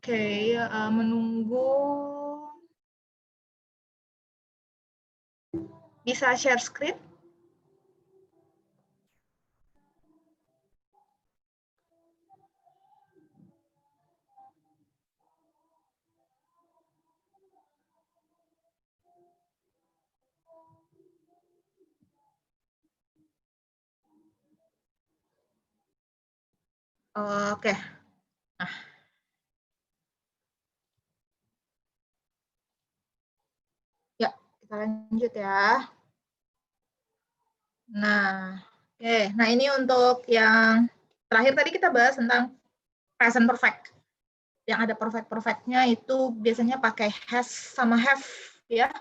Oke, menunggu. Bisa share screen? Oke. Nah. Ya, kita lanjut ya. Nah, oke. Nah, ini untuk yang terakhir tadi kita bahas tentang present perfect. Yang ada perfect-perfectnya itu biasanya pakai has sama have, ya.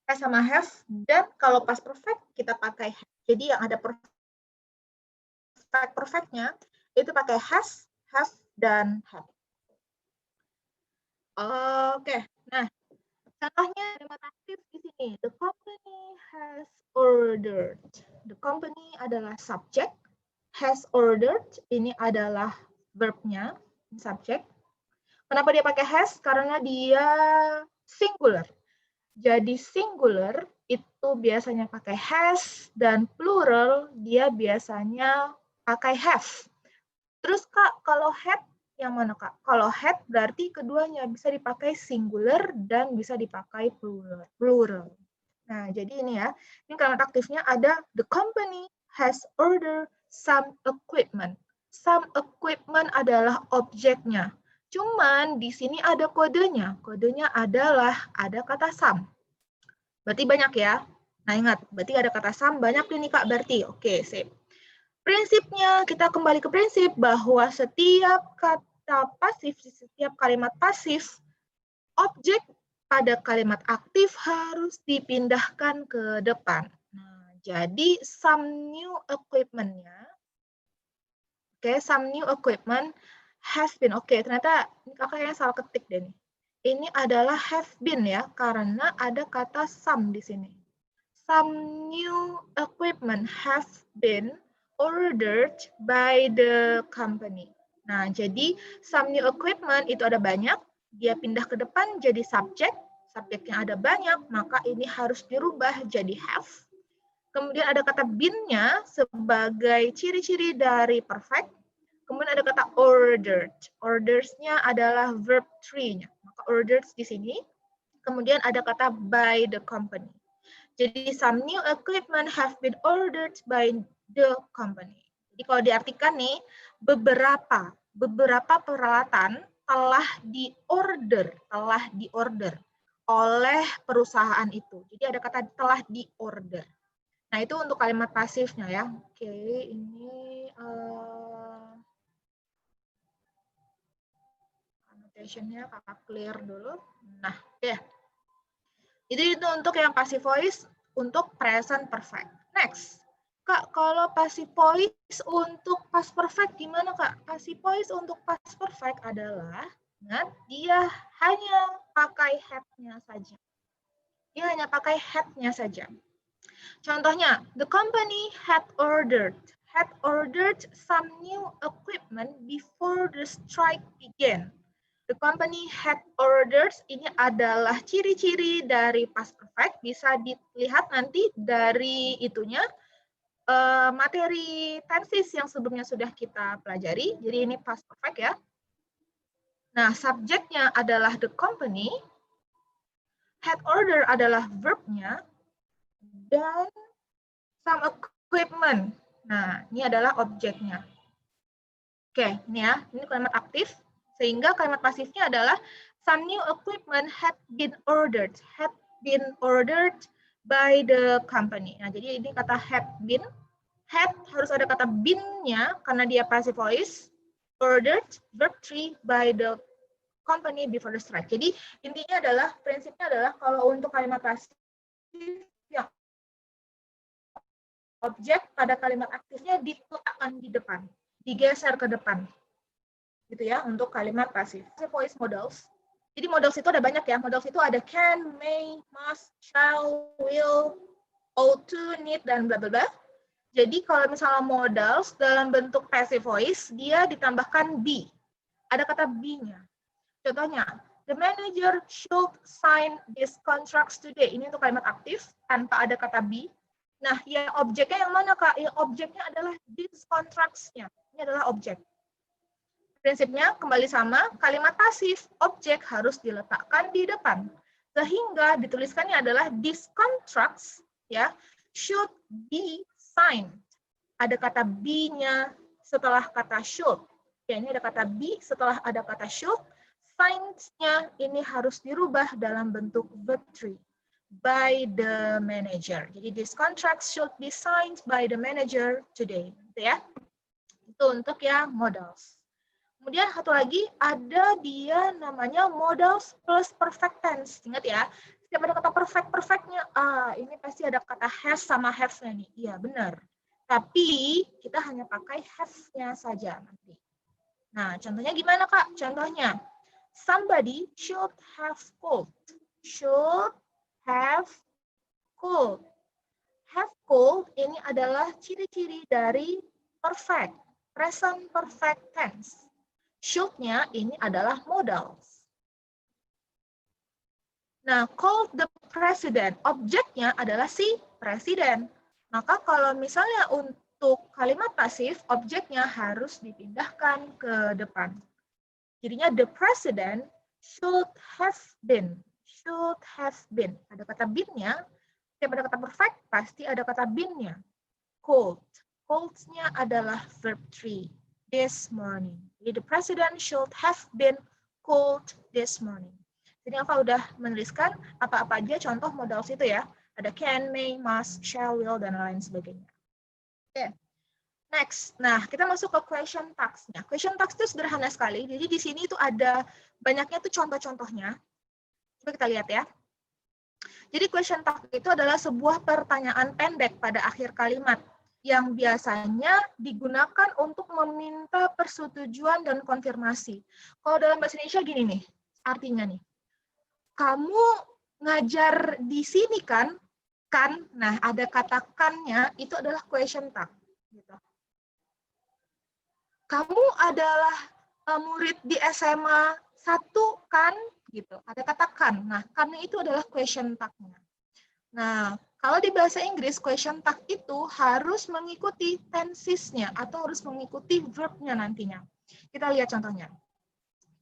Has sama have, dan kalau pas perfect kita pakai have. Jadi yang ada perfect-perfectnya itu pakai has, have, dan have. Oke, nah contohnya kalimat aktif di sini. The company has ordered. The company adalah subjek. Has ordered ini adalah verbnya, subjek. Kenapa dia pakai has? Karena dia singular. Jadi singular itu biasanya pakai has dan plural dia biasanya pakai have. Terus Kak, kalau had yang mana Kak? Kalau had berarti keduanya bisa dipakai singular dan bisa dipakai plural. Nah, jadi ini ya. Ini kalimat aktifnya ada the company has ordered some equipment. Some equipment adalah objeknya. Cuman di sini ada kodenya. Kodenya adalah ada kata some. Berarti banyak ya. Nah, ingat, berarti ada kata some banyak nih Kak berarti. Oke, sip. Prinsipnya, kita kembali ke prinsip bahwa setiap kata pasif, setiap kalimat pasif, objek pada kalimat aktif harus dipindahkan ke depan. Nah, jadi some new equipment-nya, some new equipment has been. Ternyata kakaknya salah ketik deh nih. Ini adalah have been ya, karena ada kata some di sini. Some new equipment have been ordered by the company. Nah, jadi some new equipment itu ada banyak, dia pindah ke depan jadi subjek, subjeknya ada banyak, maka ini harus dirubah jadi have. Kemudian ada kata been-nya sebagai ciri-ciri dari perfect. Kemudian ada kata ordered. Orders-nya adalah verb 3-nya. Maka ordered di sini. Kemudian ada kata by the company. Jadi some new equipment have been ordered by the company. Jadi kalau diartikan nih, beberapa peralatan telah diorder oleh perusahaan itu. Jadi ada kata telah diorder. Nah, itu untuk kalimat pasifnya ya. Oke, ini annotation-nya kakak clear dulu. Nah, ya. Itu untuk yang passive voice untuk present perfect. Next. Kak, kalau passive voice untuk past perfect gimana Kak? Passive voice untuk past perfect adalah, ingat, dia hanya pakai have-nya saja. Dia hanya pakai have-nya saja. Contohnya, the company had ordered some new equipment before the strike began. The company had orders, ini adalah ciri-ciri dari past perfect, bisa dilihat nanti dari itunya, materi tenses yang sebelumnya sudah kita pelajari, jadi ini past perfect ya. Nah, subjeknya adalah the company, had order adalah verbnya, dan some equipment. Nah, ini adalah objeknya. Oke, ini ya, ini kalimat aktif. Sehingga kalimat pasifnya adalah some new equipment had been ordered by the company. Nah, jadi ini kata had been. Had harus ada kata been-nya karena dia passive voice. Ordered, verb 3 by the company before the strike. Jadi intinya adalah, prinsipnya adalah kalau untuk kalimat pasif yang objek pada kalimat aktifnya diletakkan di depan, digeser ke depan. Gitu ya, untuk kalimat pasif. Voice modals. Jadi modals itu ada banyak ya. Modals itu ada can, may, must, shall, will, ought to, need, dan bla bla bla. Jadi kalau misalnya modals dalam bentuk passive voice, dia ditambahkan be. Ada kata be-nya. Contohnya, the manager should sign these contracts today. Ini untuk kalimat aktif tanpa ada kata be. Nah, ya objeknya yang mana, Kak? Ya objeknya adalah these contracts-nya. Ini adalah objek. Prinsipnya kembali sama, kalimat pasif, objek harus diletakkan di depan. Sehingga dituliskannya adalah these contracts ya should be signed. Ada kata be-nya setelah kata should. Ya, ini ada kata be setelah ada kata should. Signs-nya ini harus dirubah dalam bentuk verb 3 by the manager. Jadi these contracts should be signed by the manager today. Gitu ya. Itu untuk yang modals. Kemudian satu lagi ada dia namanya modals plus perfect tense. Ingat ya, setiap ada kata perfect-perfectnya, ini pasti ada kata has sama have-nya nih. Iya, benar. Tapi kita hanya pakai has-nya saja nanti. Nah, contohnya gimana, Kak? Contohnya, somebody should have called. Should have called. Have called ini adalah ciri-ciri dari perfect, present perfect tense. Should-nya ini adalah modals. Nah, called the president, objeknya adalah si presiden. Maka kalau misalnya untuk kalimat pasif, objeknya harus dipindahkan ke depan. Jadinya the president should have been. Should have been. Ada kata been-nya, setiap ada kata perfect, pasti ada kata been-nya. Called. Called-nya adalah verb 3. This morning. Jadi the president should have been called this morning. Jadi Alfa udah menuliskan apa-apa aja contoh modals itu ya. Ada can, may, must, shall, will, dan lain sebagainya. Oke. Next. Nah, kita masuk ke question task-nya. Question task itu sederhana sekali. Jadi di sini itu ada banyaknya tuh contoh-contohnya. Coba kita lihat ya. Jadi question task itu adalah sebuah pertanyaan pendek pada akhir kalimat yang biasanya digunakan untuk meminta persetujuan dan konfirmasi. Kalau dalam bahasa Indonesia gini nih, artinya nih, kamu ngajar di sini kan? Kan, nah ada kata kan-nya, itu adalah question tag. Gitu. Kamu adalah murid di SMA 1 kan? Gitu. Ada kata kan. Nah, kan itu adalah question tag-nya. Nah, kalau di bahasa Inggris, question tag itu harus mengikuti tenses-nya atau harus mengikuti verb-nya nantinya. Kita lihat contohnya.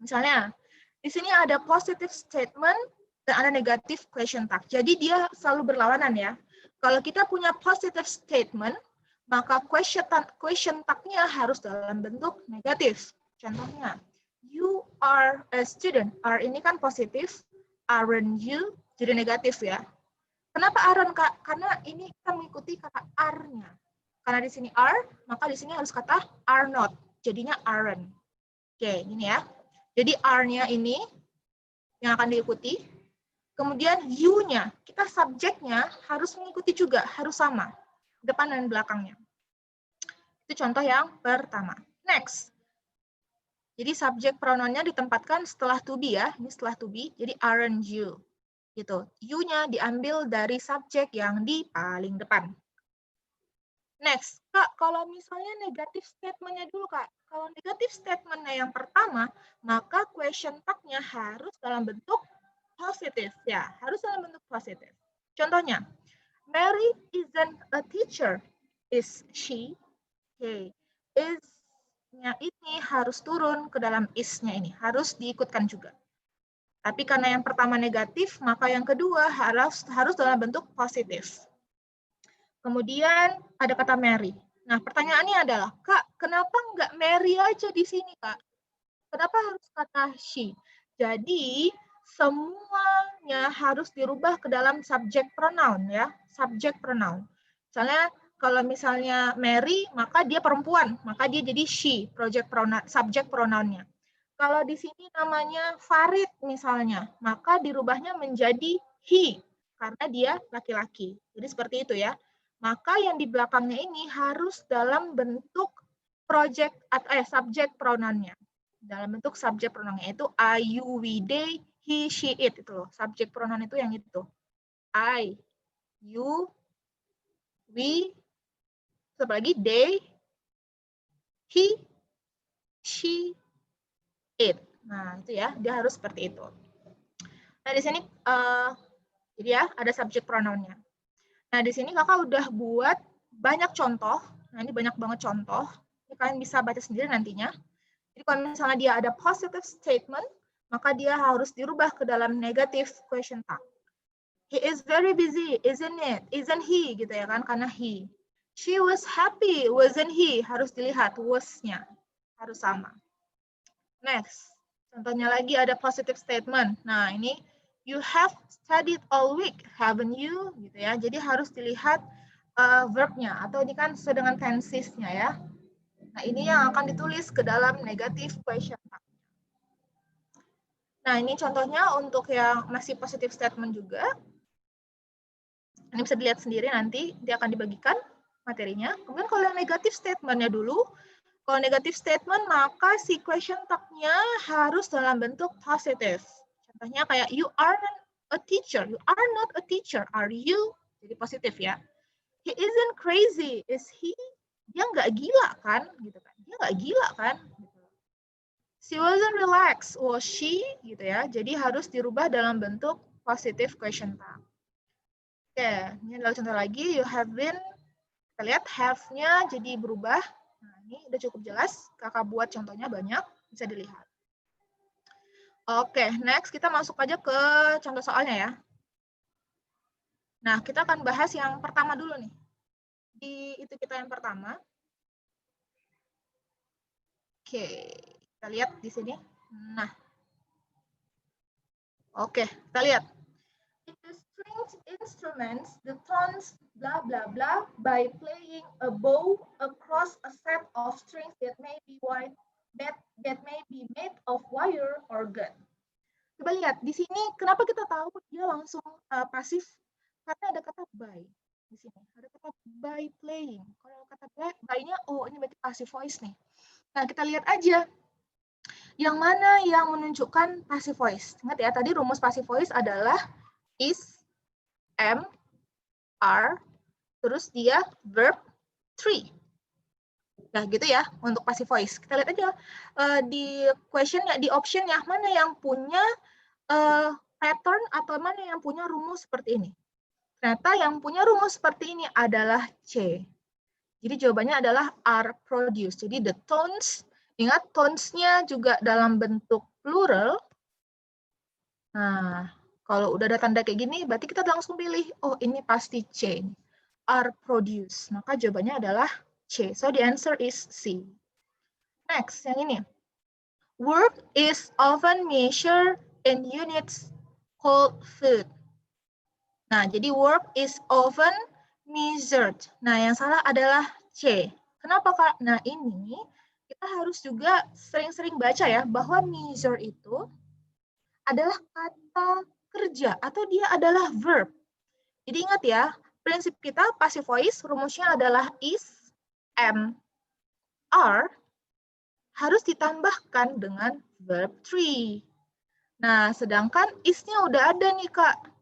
Misalnya, di sini ada positive statement dan ada negative question tag. Jadi dia selalu berlawanan ya. Kalau kita punya positive statement, maka question tag-nya harus dalam bentuk negatif. Contohnya, you are a student. Are ini kan positif, aren't you? Jadi negatif ya. Kenapa aren't, Kak? Karena ini kita mengikuti kata are-nya. Karena di sini are, maka di sini harus kata are not. Jadinya aren't. Oke, ini ya. Jadi are-nya ini yang akan diikuti. Kemudian you-nya, kita subjeknya harus mengikuti juga, harus sama. Depan dan belakangnya. Itu contoh yang pertama. Next. Jadi subjek pronounnya ditempatkan setelah to be ya. Ini setelah to be, jadi aren't you. Gitu. You-nya diambil dari subjek yang di paling depan. Next, Kak, kalau misalnya negatif statement-nya dulu, Kak. Kalau negatif statement-nya yang pertama, maka question tag-nya harus dalam bentuk positif. Ya, harus dalam bentuk positif. Contohnya, Mary isn't a teacher. Is she? Okay. Is-nya ini harus turun ke dalam is-nya ini. Harus diikutkan juga. Tapi karena yang pertama negatif, maka yang kedua harus dalam bentuk positif. Kemudian ada kata Mary. Nah, pertanyaannya adalah, Kak, kenapa nggak Mary aja di sini, Kak? Kenapa harus kata she? Jadi, semuanya harus dirubah ke dalam subject pronoun, ya. Subject pronoun. Misalnya, kalau misalnya Mary, maka dia perempuan. Maka dia jadi she, subject pronoun-nya. Kalau di sini namanya Farid misalnya, maka dirubahnya menjadi he, karena dia laki-laki. Jadi seperti itu ya. Maka yang di belakangnya ini harus dalam bentuk subject pronoun-nya. Dalam bentuk subject pronoun-nya itu I, you, we, they, he, she, it. Itu loh. Subject pronoun itu yang itu. I, you, we, apalagi they, he, she, it. Nah, itu ya, dia harus seperti itu. Nah, di sini jadi ya ada subject pronoun-nya. Nah, di sini kakak udah buat banyak contoh. Nah, ini banyak banget contoh. Ini kalian bisa baca sendiri nantinya. Jadi kalau misalnya dia ada positive statement, maka dia harus dirubah ke dalam negative question tag. He is very busy, isn't it? Isn't he? Gitu ya kan, karena he. She was happy, wasn't he? Harus dilihat was-nya. Harus sama. Next. Contohnya lagi ada positive statement. Nah, ini you have studied all week, haven't you? Gitu ya. Jadi harus dilihat verb-nya atau ini kan sesuai dengan tenses-nya ya. Nah, ini yang akan ditulis ke dalam negative question tag. Nah, ini contohnya untuk yang masih positive statement juga. Ini bisa dilihat sendiri nanti, dia akan dibagikan materinya. Kemudian kalau yang negative statement-nya dulu, kalau negative statement maka si question tag-nya harus dalam bentuk positive. Contohnya kayak you are a teacher, you are not a teacher, are you? Jadi positif ya. He isn't crazy, is he? Dia nggak gila kan? Gitu kan? Dia nggak gila kan? She wasn't relaxed, was she? Gitu ya. Jadi harus dirubah dalam bentuk positive question tag. Oke, ini adalah contoh lagi. You have been. Kita lihat have-nya jadi berubah. Nah, ini udah cukup jelas. Kakak buat contohnya banyak. Bisa dilihat. Oke, next kita masuk aja ke contoh soalnya ya. Nah, kita akan bahas yang pertama dulu nih. Di itu kita yang pertama. Oke, kita lihat di sini. Nah, oke, kita lihat. The stringed instruments, the tones, blah blah blah, by playing a bow across a set of strings that may be wide, that may be made of wire or gun. Coba lihat di sini, kenapa kita tahu dia langsung pasif? Karena ada kata by di sini, ada kata by playing. Kalau kata by-nya, oh ini berarti passive voice nih. Nah kita lihat aja. Yang mana yang menunjukkan passive voice? Ingat ya, tadi rumus passive voice adalah is, am, are, terus dia verb 3. Nah, gitu ya untuk passive voice. Kita lihat aja di question-nya, di option-nya, mana yang punya pattern atau mana yang punya rumus seperti ini. Ternyata yang punya rumus seperti ini adalah C. Jadi jawabannya adalah are produced. Jadi the tones, ingat tones-nya juga dalam bentuk plural. Nah, kalau udah ada tanda kayak gini, berarti kita langsung pilih, oh ini pasti C. Are produced. Maka jawabannya adalah C. So the answer is C. Next, yang ini. Work is often measured in units called foot. Nah, jadi work is often measured. Nah, yang salah adalah C. Kenapa, Kak? Nah, ini kita harus juga sering-sering baca ya, bahwa measure itu adalah kata kerja atau dia adalah verb. Jadi ingat ya, prinsip kita passive voice rumusnya adalah is, am, are harus ditambahkan dengan verb 3. Nah, sedangkan is-nya udah ada nih, Kak.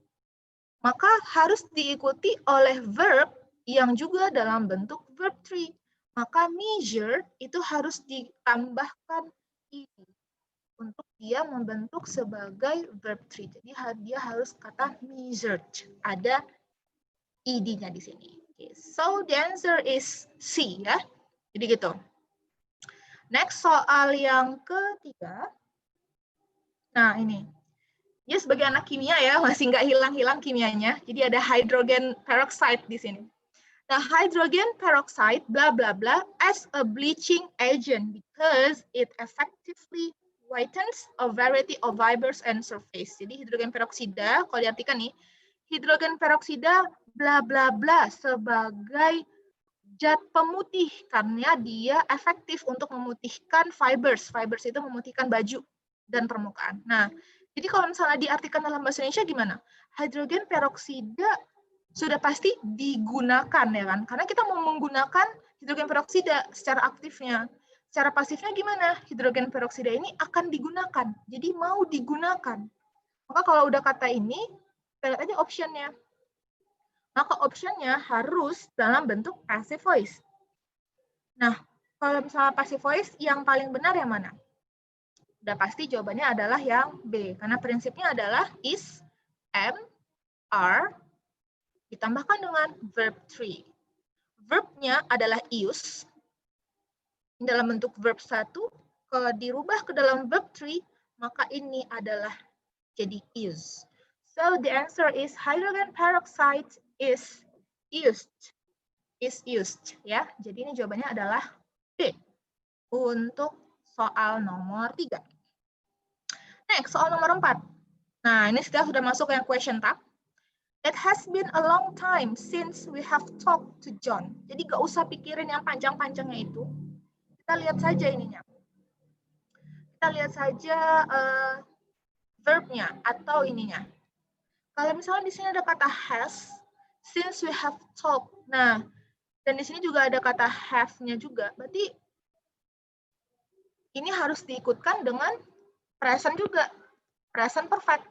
Maka harus diikuti oleh verb yang juga dalam bentuk verb 3. Maka measure itu harus ditambahkan ed untuk dia membentuk sebagai verb 3. Jadi dia harus kata measured. Ada ed-nya di sini. Okay. So the answer is C ya. Jadi gitu. Next soal yang ketiga. Nah ini. Dia sebagai anak kimia ya, masih nggak hilang-hilang kimianya. Jadi ada hydrogen peroxide di sini. Nah, hydrogen peroxide, bla bla bla, as a bleaching agent because it effectively whitens a variety of fibers and surface. Jadi hidrogen peroksida, kalau diartikan nih, hidrogen peroksida, bla bla bla, sebagai zat pemutih karena dia efektif untuk memutihkan fibers. Fibers itu memutihkan baju dan permukaan. Nah, jadi kalau misalnya diartikan dalam bahasa Indonesia gimana? Hidrogen peroksida sudah pasti digunakan ya kan? Karena kita mau menggunakan hidrogen peroksida secara aktifnya. Secara pasifnya gimana? Hidrogen peroksida ini akan digunakan. Jadi mau digunakan. Maka kalau udah kata ini, kita lihat aja option-nya. Maka option-nya harus dalam bentuk passive voice. Nah, kalau misalnya passive voice, yang paling benar yang mana? Udah pasti jawabannya adalah yang B. Karena prinsipnya adalah is, am, are, ditambahkan dengan verb 3. Verbnya adalah use. Dalam bentuk verb 1, kalau dirubah ke dalam verb 3, maka ini adalah jadi use. So the answer is hydrogen peroxide is used. Is used, ya. Jadi ini jawabannya adalah B untuk soal nomor 3. Next, soal nomor 4. Nah, ini sudah masuk yang question tag. It has been a long time since we have talked to John. Jadi gak usah pikirin yang panjang-panjangnya itu. Kita lihat saja ininya. Kita lihat saja verbnya atau ininya. Kalau misalnya di sini ada kata has, since we have talked. Nah, dan di sini juga ada kata have-nya juga. Berarti ini harus diikutkan dengan present juga. Present perfect.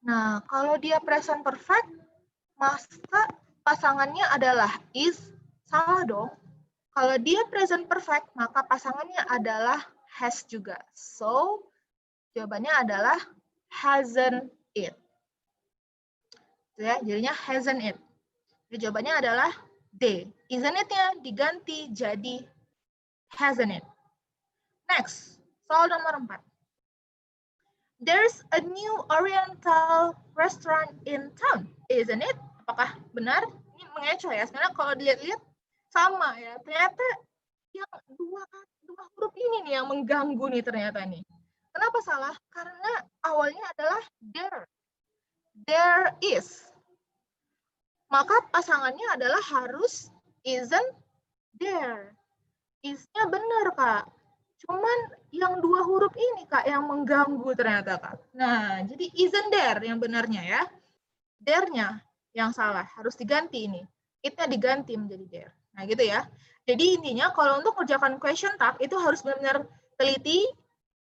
Nah, kalau dia present perfect, maka pasangannya adalah is, salah dong. Kalau dia present perfect, maka pasangannya adalah has juga. So, jawabannya adalah hasn't it. Ya, jadinya hasn't it. Jadi jawabannya adalah D. Isn't it-nya diganti jadi hasn't it. Next, soal nomor 4. There's a new Oriental restaurant in town, isn't it? Apakah benar? Ini mengecoh ya. Sebenarnya kalau dilihat-lihat sama ya. Ternyata yang dua huruf ini nih yang mengganggu nih ternyata nih. Kenapa salah? Karena awalnya adalah there. There is. Maka pasangannya adalah harus isn't there. Is-nya benar, Kak. Cuman yang dua huruf ini, Kak, yang mengganggu ternyata, Kak. Nah, jadi isn't there yang benarnya ya. There-nya yang salah. Harus diganti ini. It-nya diganti menjadi there. Nah, gitu ya. Jadi intinya kalau untuk mengerjakan question tag, itu harus benar-benar teliti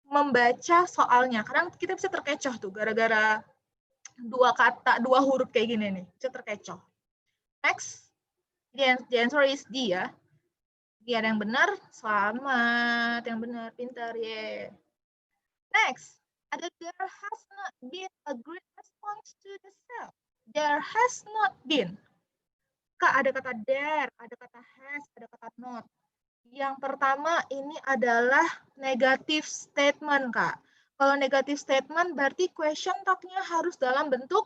membaca soalnya. Karena kita bisa terkecoh tuh, gara-gara dua kata, dua huruf kayak gini nih. Bisa terkecoh. Next, the answer is D ya. Dia ada yang benar, selamat. Yang benar, pintar, ya. Next, ada there has not been a great response to the sale. There has not been. Kak, ada kata there, ada kata has, ada kata not. Yang pertama ini adalah negative statement, Kak. Kalau negative statement berarti question tag-nya harus dalam bentuk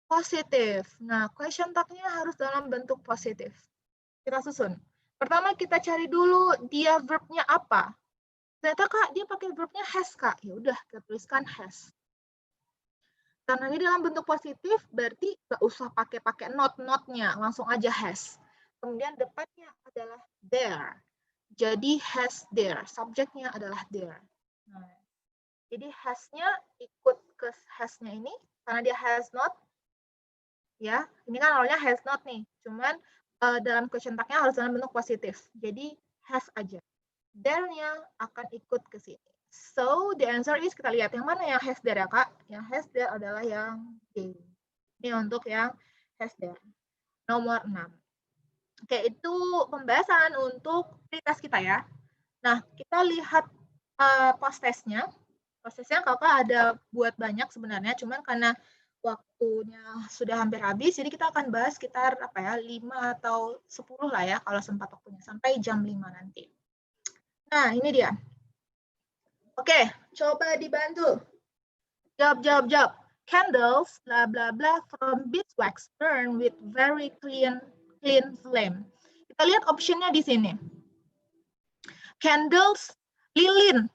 positif. Nah, question tag-nya harus dalam bentuk positif. Kita susun. Pertama kita cari dulu dia verb-nya apa. Ternyata Kak, dia pakai verb-nya has, Kak. Ya udah, kita tuliskan has. Karena ini dalam bentuk positif, berarti nggak usah pakai not-not-nya, langsung aja has. Kemudian depannya adalah there. Jadi has there. Subjeknya adalah there. Nah, jadi has-nya ikut ke has-nya ini, karena dia has not. Ya, ini kan awalnya has not nih. Cuman dalam question tag-nya harus dalam bentuk positif. Jadi has aja. There-nya akan ikut ke sini. So, the answer is, kita lihat yang mana yang has there ya, Kak? Yang has there adalah yang D. Ini untuk yang has there. Nomor 6. Oke, itu pembahasan untuk prioritas kita ya. Nah, kita lihat post-testnya. Post-testnya Kakak ada buat banyak sebenarnya, cuman karena waktunya sudah hampir habis, jadi kita akan bahas sekitar 5 atau 10 lah ya, kalau sempat waktunya, sampai jam 5 nanti. Nah, ini dia. Oke, coba dibantu. Jawab. Candles, bla bla bla, from beeswax burn with very clean flame. Kita lihat optionnya di sini. Candles, lilin.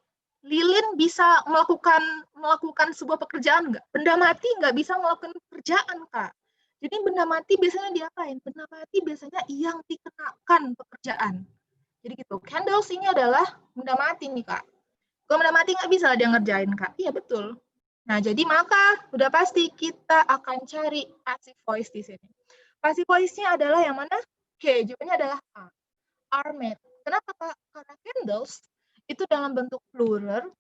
Lilin bisa melakukan sebuah pekerjaan nggak? Benda mati nggak bisa melakukan pekerjaan, Kak. Jadi benda mati biasanya diapain? Benda mati biasanya yang dikenakan pekerjaan. Jadi gitu. Candles ini adalah benda mati nih, Kak. Kalau benda mati nggak bisa dia ngerjain, Kak. Iya, betul. Nah, jadi maka udah pasti kita akan cari passive voice di sini. Passive voice-nya adalah yang mana? Oke, jawabannya adalah A. Are made. Kenapa, Kak? Karena candles itu dalam bentuk plural,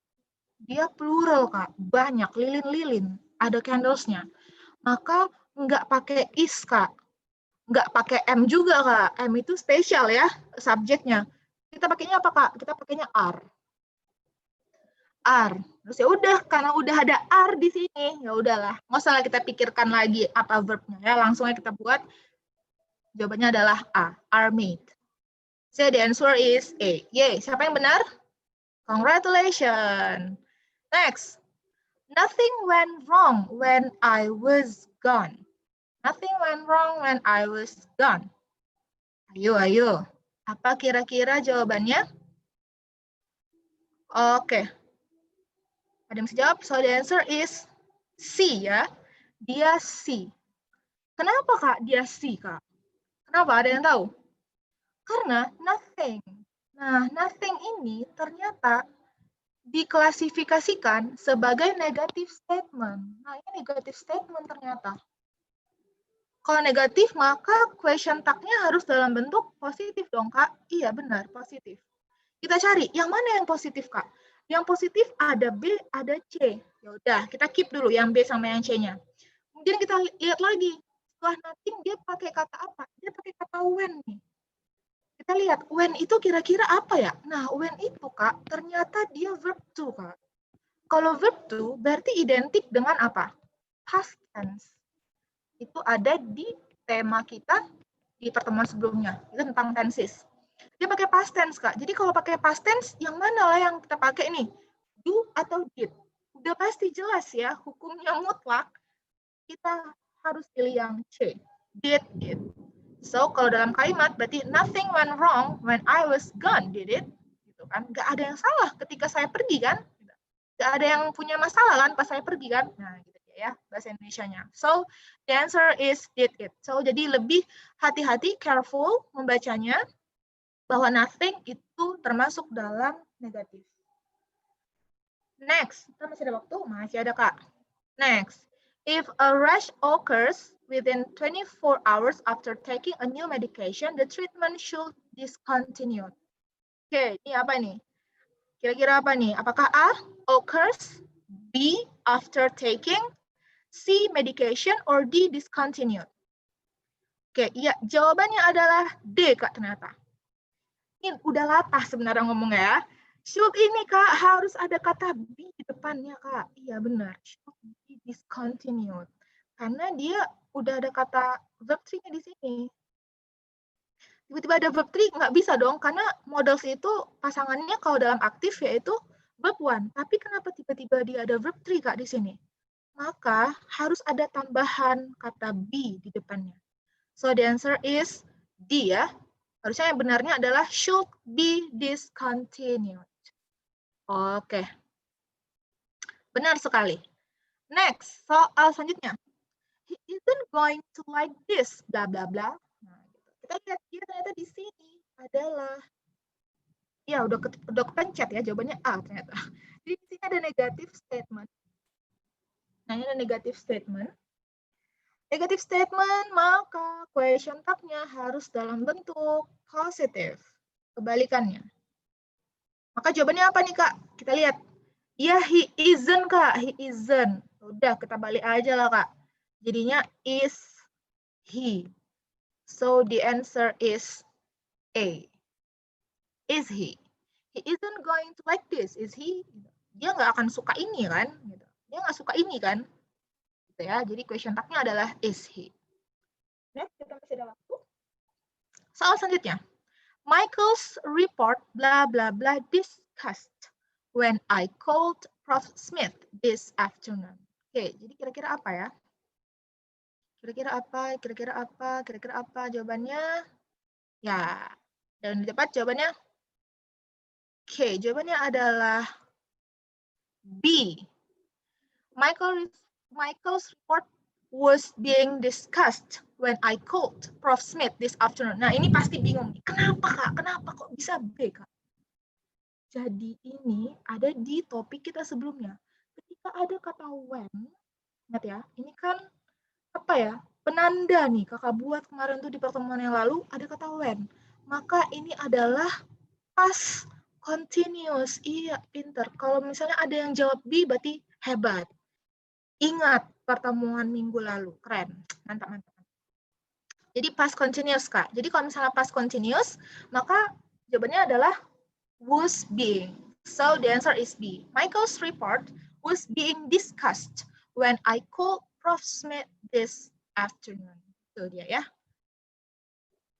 dia plural, Kak. Banyak, lilin-lilin. Ada candles-nya. Maka nggak pakai is, Kak. Nggak pakai M juga, Kak. M itu spesial ya, subjeknya. Kita pakainya apa, Kak? Kita pakainya are. are. Terus ya udah, karena udah ada are di sini, ya udahlah, nggak usah kita pikirkan lagi apa verbnya ya, langsung aja kita buat. Jawabannya adalah A, are made. So the answer is A. Yay, siapa yang benar? Congratulations. Next, nothing went wrong when I was gone. Nothing went wrong when I was gone. Ayo. Apa kira-kira jawabannya? Oke. Ada yang bisa jawab? So the answer is C ya. Dia C. Kenapa Kak dia C Kak? Kenapa? Ada yang tahu? Karena nothing. Nah, nothing ini ternyata diklasifikasikan sebagai negative statement. Nah, ini negative statement ternyata. Kalau negatif, maka question tag-nya harus dalam bentuk positif dong, Kak. Iya, benar, positif. Kita cari, yang mana yang positif, Kak? Yang positif ada B, ada C. Ya udah, kita keep dulu yang B sama yang C-nya. Kemudian kita lihat lagi, setelah nothing dia pakai kata apa? Dia pakai kata when nih. Kita lihat, when itu kira-kira apa ya? Nah, when itu, Kak, ternyata dia verb to, Kak. Kalau verb to, berarti identik dengan apa? Past tense. Itu ada di tema kita di pertemuan sebelumnya. Itu tentang tenses. Dia pakai past tense, Kak. Jadi kalau pakai past tense, yang mana lah yang kita pakai nih? Do atau did? Udah pasti jelas ya, hukumnya mutlak. Kita harus pilih yang C. Did it. So, kalau dalam kalimat, berarti nothing went wrong when I was gone, did it? Gitu kan. Nggak ada yang salah ketika saya pergi, kan? Nggak ada yang punya masalah kan pas saya pergi, kan? Nah, gitu ya, bahasa Indonesianya. So, the answer is did it. So, jadi lebih hati-hati, careful membacanya, bahwa nothing itu termasuk dalam negatif. Next, kita masih ada waktu? Masih ada, Kak. Next, if a rash occurs within 24 hours after taking a new medication, the treatment should discontinue. Oke, ini apa nih? Kira-kira apa nih? Apakah A, occurs, B, after taking, C, medication, or D, discontinued? Oke, iya, jawabannya adalah D, Kak, ternyata. Ini udah latah sebenarnya ngomongnya ya. Should ini, Kak, harus ada kata B di depannya, Kak. Iya, benar. Should be discontinued. Karena dia udah ada kata verb 3-nya di sini. Tiba-tiba ada verb 3, nggak bisa dong, karena models itu pasangannya kalau dalam aktif yaitu verb 1. Tapi kenapa tiba-tiba dia ada verb 3, Kak, di sini? Maka harus ada tambahan kata be di depannya. So the answer is D ya. Harusnya yang benarnya adalah should be discontinued. Oke. Benar sekali. Next, soal selanjutnya. He isn't going to like this, bla bla bla. Nah, kita lihat dia ternyata di sini adalah, ya udah kepencet ya, jawabannya A ternyata. Jadi di sini ada negative statement. Nah, ini ada negative statement. Negative statement, maka question tag-nya harus dalam bentuk positif. Kebalikannya. Maka jawabannya apa nih, Kak? Kita lihat. Ya, he isn't, Kak. He isn't. Udah, kita balik aja lah, Kak. Jadinya is he. So, the answer is A. Is he. He isn't going to like this. Is he? Dia nggak akan suka ini, kan? Dia nggak suka ini, kan? Gitu ya. Jadi question tag-nya adalah is he. Next, kita masih ada waktu. Soal selanjutnya. Michael's report blah blah blah discussed when I called Prof. Smith this afternoon. Oke, jadi kira-kira apa ya? Kira-kira apa jawabannya? Ya, dan dapat jawabannya. Oke, jawabannya adalah B. Michael's report was being discussed when I called Prof. Smith this afternoon. Nah, ini pasti bingung. Kenapa, Kak? Kenapa kok bisa B, Kak? Jadi ini ada di topik kita sebelumnya. Ketika ada kata when, ingat ya, ini kan apa ya, penanda nih kakak buat kemarin tuh di pertemuan yang lalu, ada kata when. Maka ini adalah past continuous. Iya, pinter. Kalau misalnya ada yang jawab B, berarti hebat. Ingat pertemuan minggu lalu. Keren. Mantap, mantap. Jadi past continuous, Kak. Jadi kalau misalnya past continuous, maka jawabannya adalah was being. So the answer is B. Michael's report was being discussed when I called Prof. Smith this afternoon. Itu dia ya.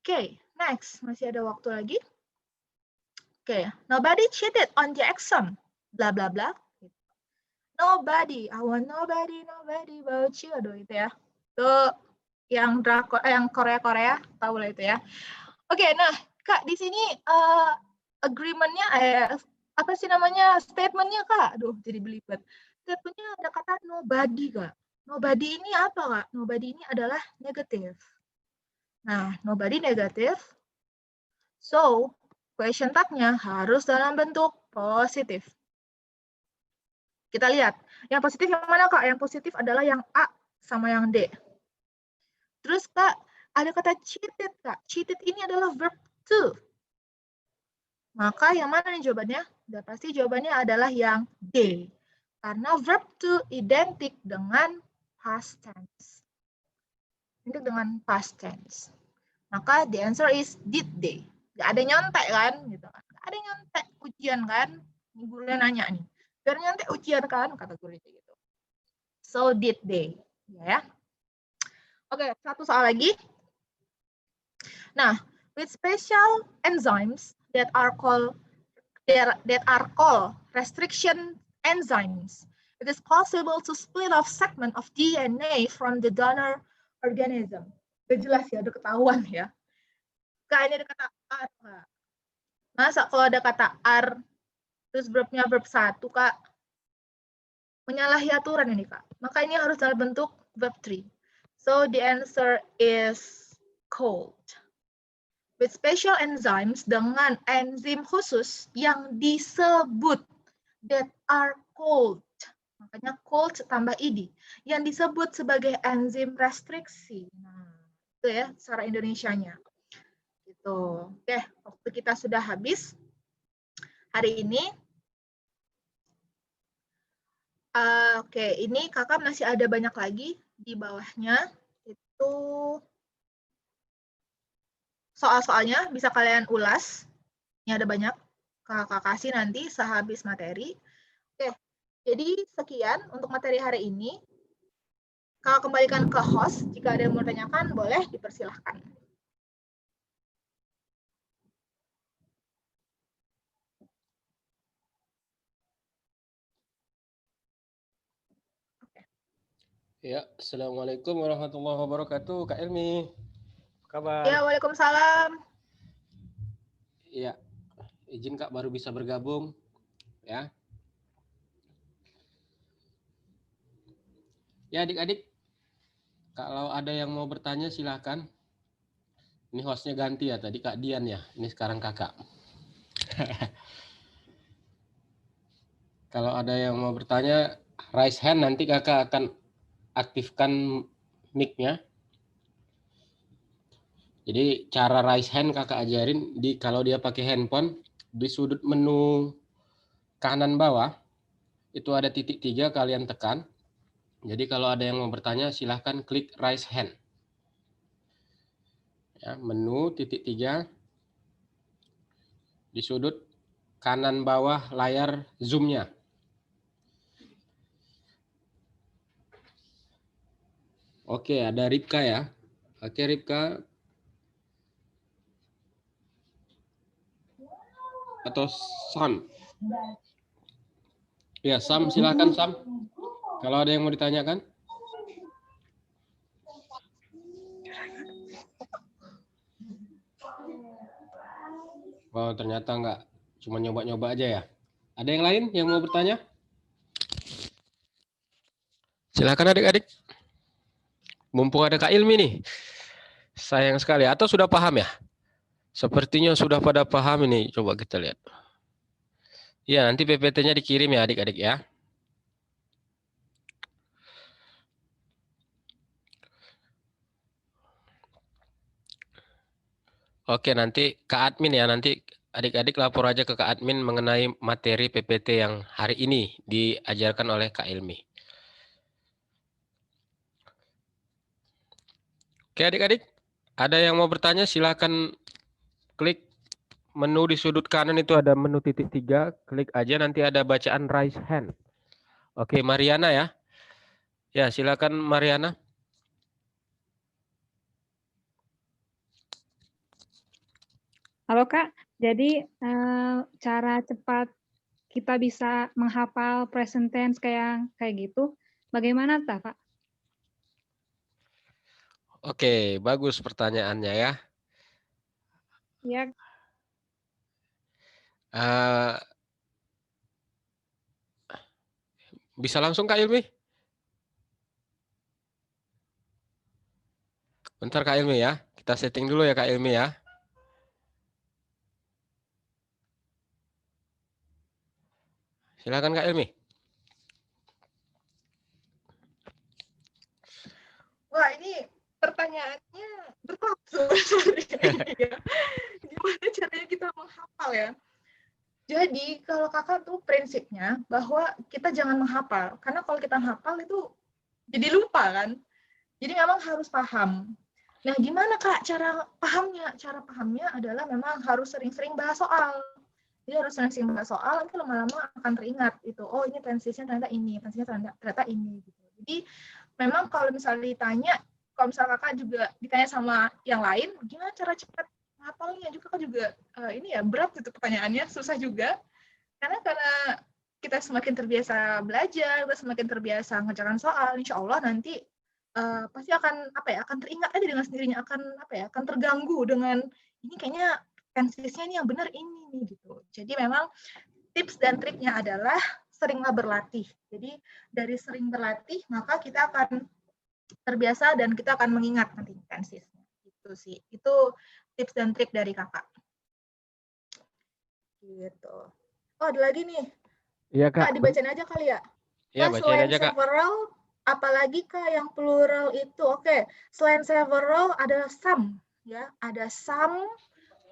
Oke, next. Masih ada waktu lagi. Oke, nobody cheated on the exam. Bla bla bla. Nobody, I want nobody but you. Aduh itu ya. Itu yang yang Korea-Korea, tahu lah itu ya. Oke, nah Kak di sini agreement-nya apa sih namanya statement-nya Kak? Aduh jadi belibet. Statement-nya ada kata nobody Kak. Nobody ini apa Kak? Nobody ini adalah negatif. Nah, nobody negatif. So, question tag-nya harus dalam bentuk positif. Kita lihat, yang positif yang mana Kak? Yang positif adalah yang A sama yang D. Terus Kak, ada kata cheated Kak. Cheated ini adalah verb to. Maka yang mana nih jawabannya? Udah pasti jawabannya adalah yang D. Karena verb to identik dengan past tense. Identik dengan past tense. Maka the answer is did they. Gak ada nyontek kan? Gitu kan. Gak ada nyontek ujian kan? Ini gurunya nanya nih. Biar nyontek ujian kan? Kata gurunya gitu. So did they. Ya. Oke, satu soal lagi. Nah, with special enzymes that are called restriction enzymes, it is possible to split off segment of DNA from the donor organism. Udah jelas ya, udah ketahuan ya. Kak, ini ada kata R, Kak. Masa kalau ada kata R, terus verbnya verb 1, Kak? Menyalahi aturan ini, Kak. Maka ini harus dalam bentuk verb 3. So the answer is cold. With special enzymes dengan enzim khusus yang disebut that are called. Makanya called tambah id. Yang disebut sebagai enzim restriksi. Nah, itu ya secara Indonesianya. Gitu. Oke, waktu kita sudah habis hari ini. Oke, ini kakak masih ada banyak lagi di bawahnya. Itu soal-soalnya bisa kalian ulas. Ini ada banyak. Kakak kasih nanti sehabis materi. Oke, jadi sekian untuk materi hari ini. Kakak kembalikan ke host. Jika ada yang mau tanyakan, boleh dipersilahkan. Ya, Assalamualaikum warahmatullahi wabarakatuh, Kak Elmi. Apa kabar? Ya, Waalaikumsalam. Iya, izin Kak baru bisa bergabung. Ya. Ya, adik-adik, kalau ada yang mau bertanya silahkan. Ini hostnya ganti ya, tadi Kak Dian ya, ini sekarang Kakak. Kalau ada yang mau bertanya, raise hand, nanti Kakak akan aktifkan mic-nya. Jadi cara raise hand Kakak ajarin, kalau dia pakai handphone, di sudut menu kanan bawah, itu ada titik 3, kalian tekan. Jadi kalau ada yang mau bertanya, silahkan klik raise hand. Ya, menu titik 3 di sudut kanan bawah layar Zoom-nya. Oke, ada Ripka ya. Oke, Ripka. Atau Sam. Ya, Sam, silahkan Sam. Kalau ada yang mau ditanyakan. Oh, ternyata enggak. Cuma nyoba-nyoba aja ya. Ada yang lain yang mau bertanya? Silahkan adik-adik. Mumpung ada Kak Ilmi nih. Sayang sekali. Atau sudah paham ya? Sepertinya sudah pada paham ini. Coba kita lihat. Ya, nanti PPT-nya dikirim ya adik-adik ya. Oke, nanti ke admin ya. Nanti adik-adik lapor aja ke Kak admin mengenai materi PPT yang hari ini diajarkan oleh Kak Ilmi. Oke adik-adik, ada yang mau bertanya silahkan klik menu di sudut kanan itu ada menu titik 3, klik aja nanti ada bacaan raise hand. Oke, Mariana ya. Ya, silakan Mariana. Halo Kak, jadi cara cepat kita bisa menghafal present tense kayak gitu, bagaimana Kak? Oke, bagus pertanyaannya ya. Ya, Eh, bisa langsung Kak Ilmi? Bentar Kak Ilmi ya. Kita setting dulu ya Kak Ilmi ya. Silakan Kak Ilmi. Wah, ini pertanyaannya berat sebenarnya. Gimana caranya kita menghafal ya? Jadi kalau kakak tuh prinsipnya bahwa kita jangan menghafal, karena kalau kita hafal itu jadi lupa kan. Jadi memang harus paham. Nah, gimana Kak cara pahamnya? Cara pahamnya adalah memang harus sering-sering bahas soal. Jadi harus sering-sering bahas soal, nanti lama-lama akan teringat itu. Oh, ini tensisnya ternyata ini, tensisnya ternyata ini. Gitu. Jadi memang kalau misalnya ditanya, kalau misalnya kakak juga ditanya sama yang lain, gimana cara cepat menghafalnya juga kan juga ini ya berat itu pertanyaannya, susah juga. Karena kita semakin terbiasa belajar, kita semakin terbiasa ngerjakan soal, insya Allah nanti pasti akan akan teringat aja dengan sendirinya, akan terganggu dengan ini kayaknya tensisnya ini yang benar ini nih gitu. Jadi memang tips dan triknya adalah seringlah berlatih. Jadi dari sering berlatih maka kita akan terbiasa dan kita akan mengingat nanti tensisnya. Itu sih. Itu tips dan trik dari kakak. Gitu. Oh, ada lagi nih. Iya Kak. Kak, dibacain aja kali ya. Iya, bacain Selain aja Kak. several, apalagi Kak yang plural itu, oke. Selain several ada some, ya. Ada some,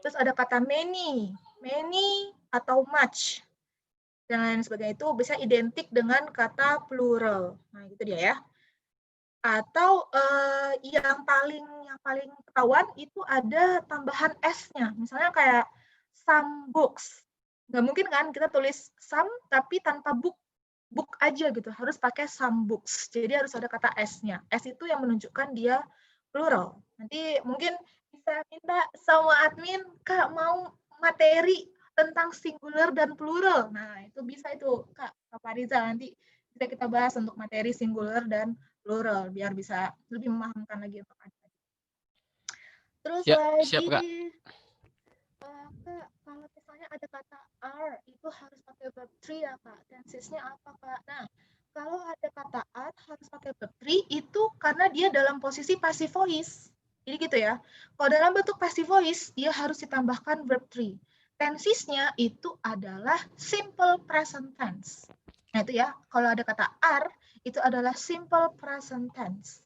terus ada kata many atau much. Dan lain sebagainya itu bisa identik dengan kata plural. Nah, itu dia ya. Atau yang paling ketahuan itu ada tambahan s-nya. Misalnya kayak some books. Nggak mungkin kan kita tulis some tapi tanpa book aja gitu, harus pakai some books. Jadi harus ada kata s-nya. S itu yang menunjukkan dia plural. Nanti mungkin bisa minta sama admin, Kak mau materi tentang singular dan plural. Nah, itu bisa itu, Kak Fariza, nanti bisa kita bahas untuk materi singular dan plural biar bisa lebih memahamkan lagi untuk Anda. Terus Ya, lagi siap Kak. Kak, kalau misalnya ada kata are itu harus pakai verb 3 ya Kak. Tensisnya apa Kak? Nah, kalau ada kata are harus pakai verb 3 itu karena dia dalam posisi passive voice. Jadi gitu ya. Kalau dalam bentuk passive voice dia harus ditambahkan verb 3. Tensisnya itu adalah simple present tense. Nah itu ya, kalau ada kata are itu adalah simple present tense.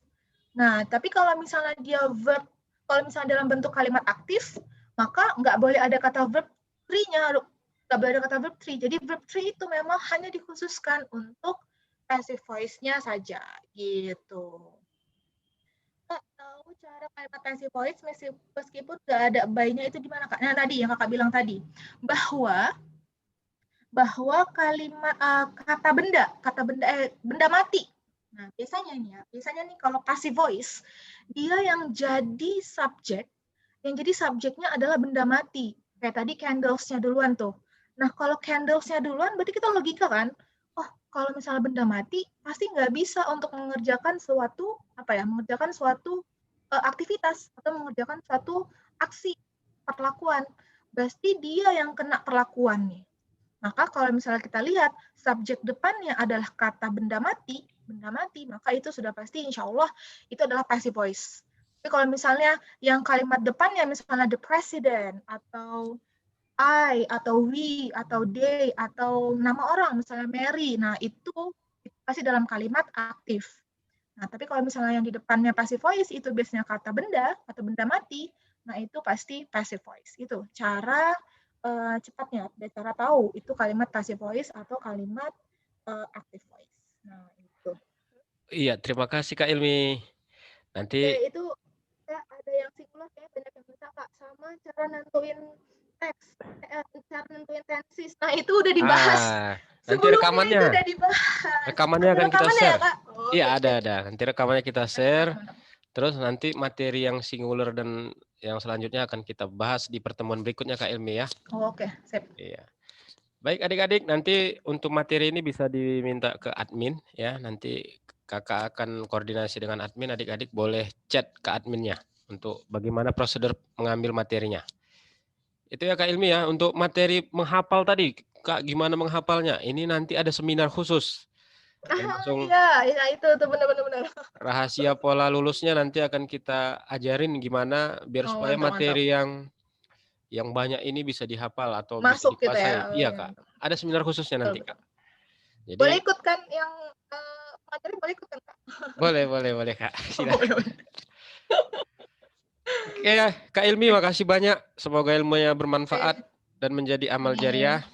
Nah, tapi kalau misalnya dia verb, kalau misalnya dalam bentuk kalimat aktif, maka nggak boleh ada kata verb 3-nya, nggak boleh ada kata verb 3. Jadi verb 3 itu memang hanya dikhususkan untuk passive voice-nya saja, gitu. Kak, tahu cara kalimat passive voice meskipun nggak ada by-nya itu gimana Kak? Nah, tadi yang Kakak bilang tadi, bahwa kalimat kata benda mati. Nah, biasanya nih kalau passive voice, dia yang jadi subjeknya adalah benda mati. Kayak tadi candles-nya duluan tuh. Nah, kalau candles-nya duluan berarti kita logika kan? Oh, kalau misalnya benda mati, pasti nggak bisa untuk mengerjakan suatu aktivitas atau mengerjakan suatu aksi perlakuan. Pasti dia yang kena perlakuan nih. Maka kalau misalnya kita lihat subjek depannya adalah kata benda mati, maka itu sudah pasti insya Allah itu adalah passive voice. Tapi kalau misalnya yang kalimat depannya misalnya the president, atau I, atau we, atau they, atau nama orang misalnya Mary, nah itu pasti dalam kalimat aktif. Nah, tapi kalau misalnya yang di depannya passive voice itu biasanya kata benda atau benda mati, nah itu pasti passive voice. Itu cara cepatnya, cara tahu itu kalimat passive voice atau kalimat active voice. Nah, itu. Iya, terima kasih Kak Ilmi. Nanti Oke, itu ada yang singular kayak banyak yang minta Kak, sama cara nentuin teks, cara nentuin tenses. Nah, itu udah dibahas. Nanti Sebelumnya rekamannya. itu udah dibahas. Rekamannya Ada akan kita rekamannya ya, share. Kak? Oh, Iya, oke, ada. Nanti rekamannya kita share. Terus nanti materi yang singular dan yang selanjutnya akan kita bahas di pertemuan berikutnya, Kak Ilmi ya. Oh, oke, sip. Iya. Baik adik-adik, nanti untuk materi ini bisa diminta ke admin ya. Nanti kakak akan koordinasi dengan admin, adik-adik boleh chat ke adminnya untuk bagaimana prosedur mengambil materinya. Itu ya Kak Ilmi ya, untuk materi menghafal tadi, Kak gimana menghafalnya? Ini nanti ada seminar khusus. Langsung Iya, itu benar-benar. rahasia pola lulusnya nanti akan kita ajarin gimana biar Oh, supaya mantap. materi yang banyak ini bisa dihafal atau Masuk bisa gitu dikuasai. ya. Iya Kak, ada seminar khususnya nanti Betul. Kak. Jadi Boleh ikut kan yang materi, boleh ikut kan, Kak? boleh Kak. Silakan. Oke ya, Kak Ilmi makasih banyak. Semoga ilmunya bermanfaat dan menjadi amal jariah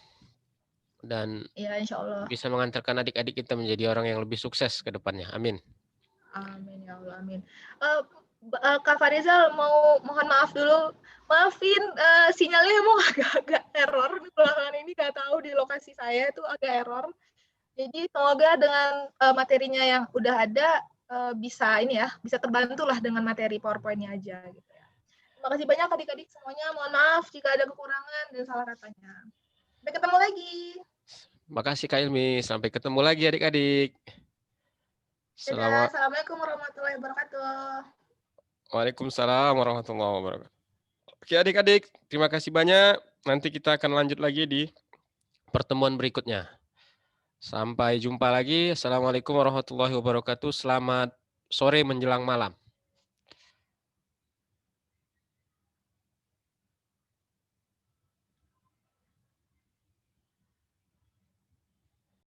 dan ya, insya Allah. bisa mengantarkan adik-adik kita menjadi orang yang lebih sukses ke depannya. Amin. Amin ya Allah, amin. Kak Farizal mohon maaf dulu. Maafin sinyalnya emang agak-agak error di belakangan ini, nggak tahu di lokasi saya itu agak error. Jadi semoga dengan materinya yang udah ada bisa terbantu lah dengan materi PowerPoint-nya aja gitu ya. Terima kasih banyak adik-adik semuanya. Mohon maaf jika ada kekurangan dan salah katanya. Sampai ketemu lagi. Makasih Kak Ilmi. Sampai ketemu lagi adik-adik. Dadah. Assalamualaikum warahmatullahi wabarakatuh. Waalaikumsalam warahmatullahi wabarakatuh. Oke adik-adik, terima kasih banyak. Nanti kita akan lanjut lagi di pertemuan berikutnya. Sampai jumpa lagi. Assalamualaikum warahmatullahi wabarakatuh. Selamat sore menjelang malam.